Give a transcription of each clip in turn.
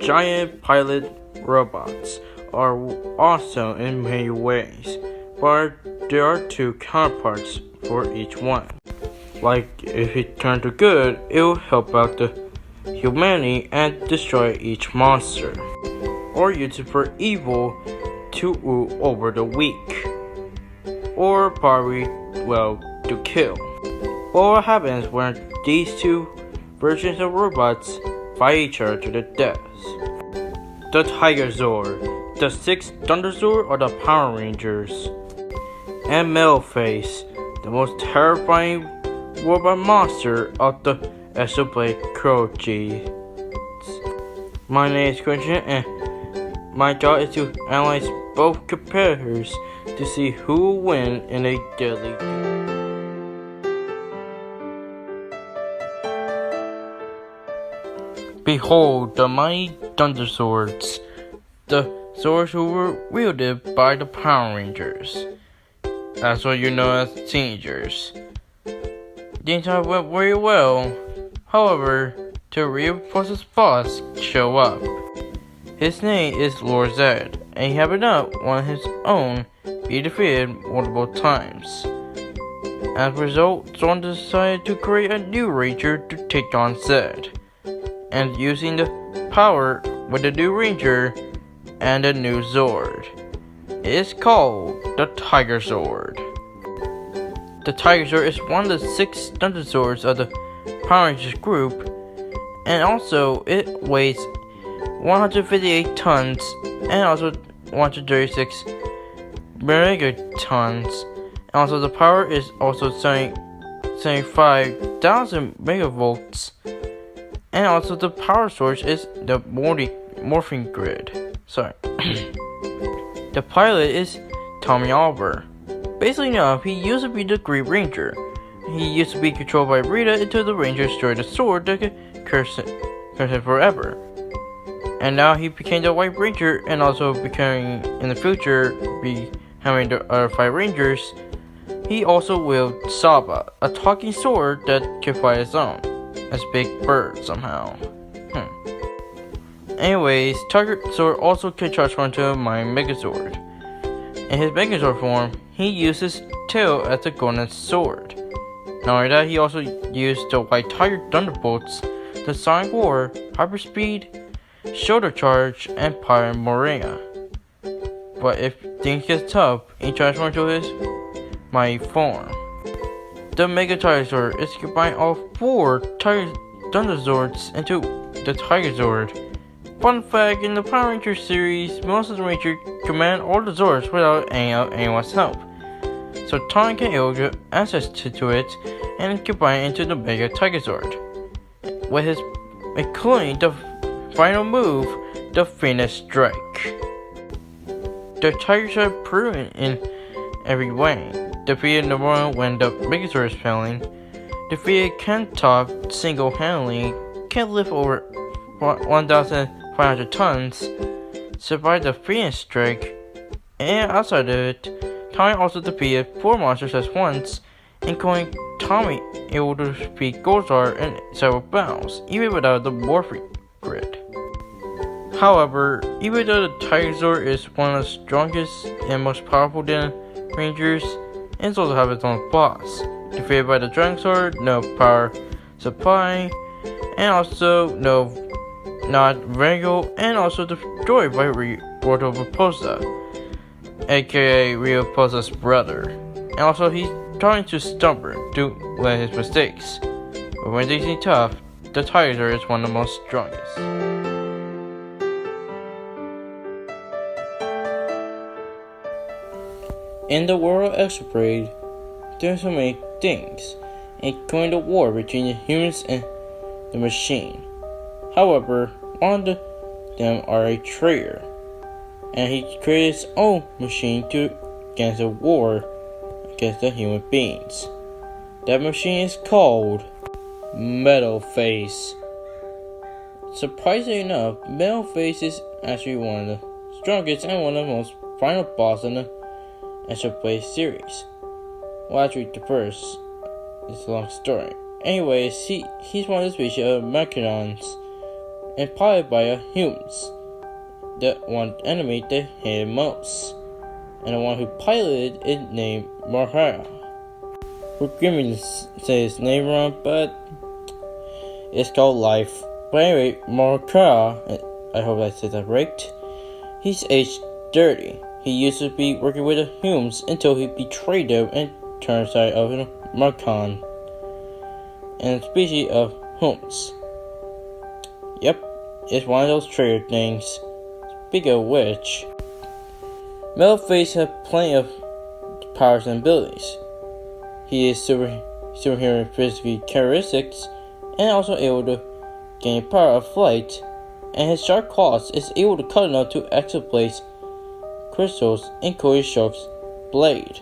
giant pilot robots are awesome in many ways, but there are two counterparts for each one. Like, if it turned to good, it will help out the humanity and destroy each monster, or use it for evil to rule over the weak, or probably, to kill. But what happens when these two versions of robots fight each other to the death? The Tigerzord, the 6th Thunderzord, or the Power Rangers, and Face, the most terrifying robot monster of the Xenoblade Chronicles. My name is Christian, and my job is to analyze both competitors to see who will win in a deadly duel. Behold the mighty Thunderzords, the swords who were wielded by the Power Rangers. That's what you know as teenagers. The entire went very well. However, two real process boss show up. His name is Lord Zed, and he happened up on his own be defeated multiple times. As a result, Zord decided to create a new Ranger to take on Zed, and using the power with the new Ranger and the new Zord. It is called the Tigerzord. The Tigerzord is one of the 6 Thunderzords of the Power Rangers group, and also it weighs 158 tons and also 136 megatons. And also the power is also 75,000 megavolts. And also the power source is the morphing grid. The pilot is Tommy Oliver. Basically enough, he used to be the Green Ranger. He used to be controlled by Rita until the Ranger destroyed the sword that could curse him forever. And now he became the White Ranger, and also becoming in the future having the other 5 Rangers. He also wielded Saba, a talking sword that can fly its own, as a big bird somehow. Anyways, Tigerzord also can transform into a Mighty Megazord. In his Megazord form, he uses his tail as a golden sword. Not only that, he also used the White Tiger Thunderbolts, the Sonic War, Hyperspeed, Shoulder Charge, and Pyre Morea. But if things get tough, he transforms into his mighty form. The Mega Tigerzord is combined all 4 Thunderzords into the Tigerzord. Fun fact, in the Power Rangers series, most of the Rangers command all the Zords without any of anyone's help. So Tom can get access to it and combine it into the Mega Tigerzord, with his including the final move, the Phoenix Strike. The Tigerzord proven in every way. Defeated number 1 when the Megazord is failing. Defeated Kentop single-handedly. Can lift over 1,500 tons. Survived the Phoenix Strike. And outside of it, Tommy also defeated 4 monsters at once, including Tommy able to defeat Goldzar in several battles, even without the morphing grid. However, even though the Tigerzord is one of the strongest and most powerful Rangers, it also has its own boss. Defeated by the Dragonzord, no power supply, and also not Vanguard, and also destroyed by Roto Raposa, aka Rio Raposa's brother. And also he's trying to stubborn to let his mistakes. But when they seem tough, the Tigerzord is one of the most strongest. In the world of Xenoblade, there are so many things, including the war between the humans and the machine. However, one of them are a traitor, and he created his own machine against a war against the human beings. That machine is called Face. Surprisingly enough, Face is actually one of the strongest and one of the most final boss in the Xenoblade series. Well, actually, the first is a long story. Anyways, he's one of the species of Mechons, and piloted by humans. The one enemy they hated most, and the one who piloted it named Mahara. Forgive me to say his name wrong, but it's called Life. But anyway, Mahara, I hope I said that right, he's aged 30. He used to be working with the humans until he betrayed them and turned side of the Mechon, and a species of humans. Yep, it's one of those traitor things. Speaking of which, Maleface has plenty of powers and abilities. He is superhero physical characteristics and also able to gain power of flight, and his sharp claws is able to cut enough to explode crystals in Cody Shark's blade.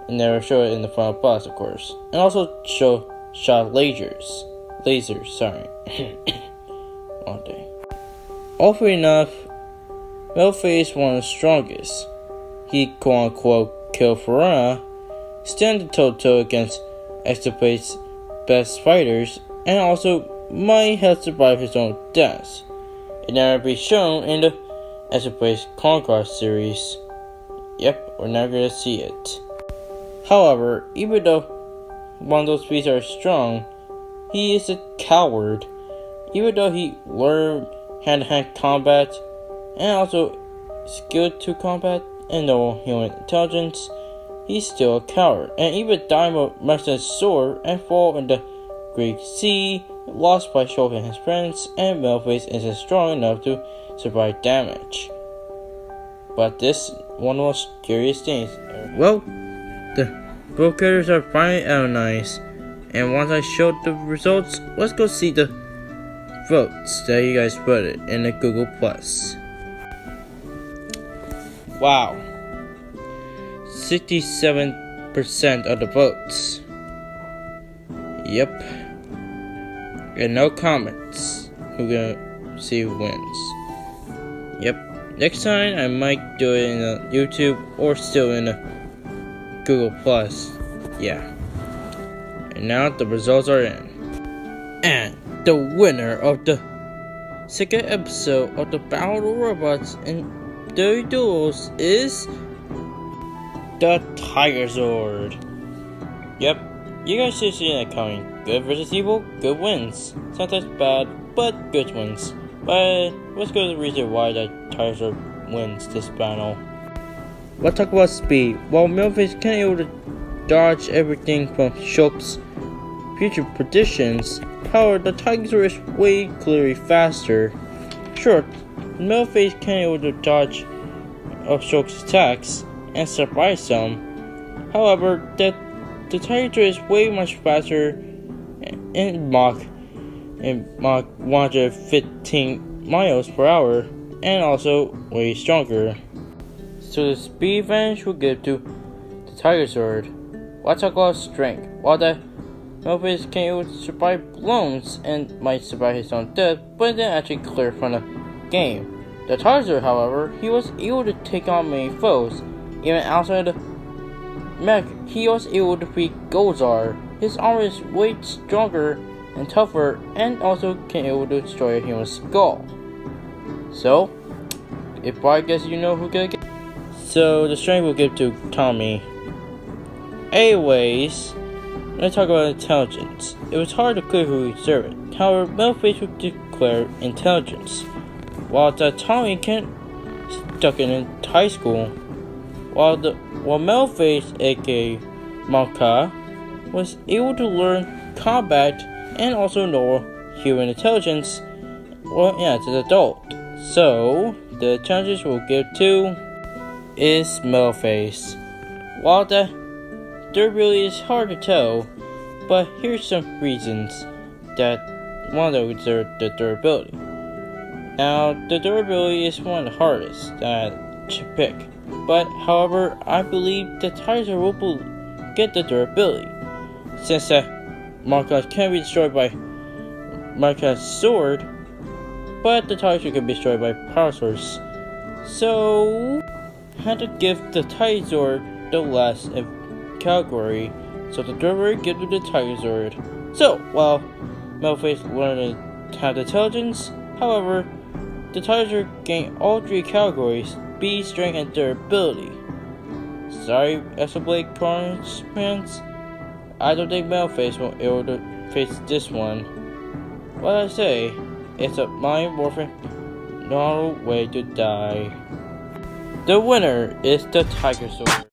And never show it in the final boss, of course. And also shot lasers, sorry. All day. Awfully enough, Maleface is one of the strongest. He quote-unquote killed Farana, standing toe-to-toe against Exoplate's best fighters, and also might have survived his own death. It never be shown in the Xenoblade Chronicles series. Yep, we're never gonna see it. However, even though one of those beasts are strong, he is a coward. Even though he learned hand-to-hand combat and also skilled to combat and no human intelligence, he's still a coward. And even dying with Mechon's sword and fall in the Greek Sea, lost by Shulk and his friends, and Maleface isn't strong enough to survive damage. But this one of the most scariest things. Well, the both characters are finally analyzed, and once I showed the results, let's go see the votes that you guys voted in the Google Plus. Wow, 67% of the votes. Yep. And no comments. We're gonna see who wins. Yep. Next time I might do it in YouTube or still in Google Plus. Yeah. And now the results are in. And the winner of the second episode of the Battle of the Robots in the Duels is the Tigerzord. Yep. You guys should see that coming. Good versus evil, good wins. Sometimes bad, but good wins. But let's go to the reason why the Tigerzord wins this battle. Let's talk about speed. While Maleface can't able to dodge everything from Shulk's future predictions, however, the Tigerzord is way clearly faster. Sure, Maleface can't able to dodge of Shulk's attacks and survive some. However, the Tigerzord is way much faster in Mach 115 miles per hour, and also way stronger. So the speed advantage will give to the Tigerzord. Let's talk about strength. While the Maleface can survive blows and might survive his own death, but didn't actually clear from the game. The Tigerzord, however, he was able to take on many foes, even outside the mech. He was able to defeat Goldzar. His armor is way stronger and tougher, and also can able to destroy a human skull. So, if I guess you know who gonna get. So the strength will give to Tommy. Anyways, let's talk about intelligence. It was hard to clear who he served. However, Maleface would declare intelligence, while the Tommy can't stuck in high school. While Maleface, aka Malka, was able to learn combat and also know human intelligence, well, yeah, as an adult. So the challenges we'll give to is Maleface. While the durability is hard to tell, but here's some reasons that one of those are the durability. Now, the durability is one of the hardest to pick, but however, I believe the Tigerzord will get the durability, since the Mechon can be destroyed by Mechon's sword, but the Tigerzord can be destroyed by power source. So I had to give the Tigerzord the last category, so the durability gives to the Tigerzord. So while Maleface learned have the intelligence. However, the Tigerzord gain all 3 categories: speed, strength, and durability. Sorry, Xenoblade Chronicles fans, I don't think Maleface will be able to face this one. What I say, it's a mind-morphing normal way to die. The winner is the Tigerzord.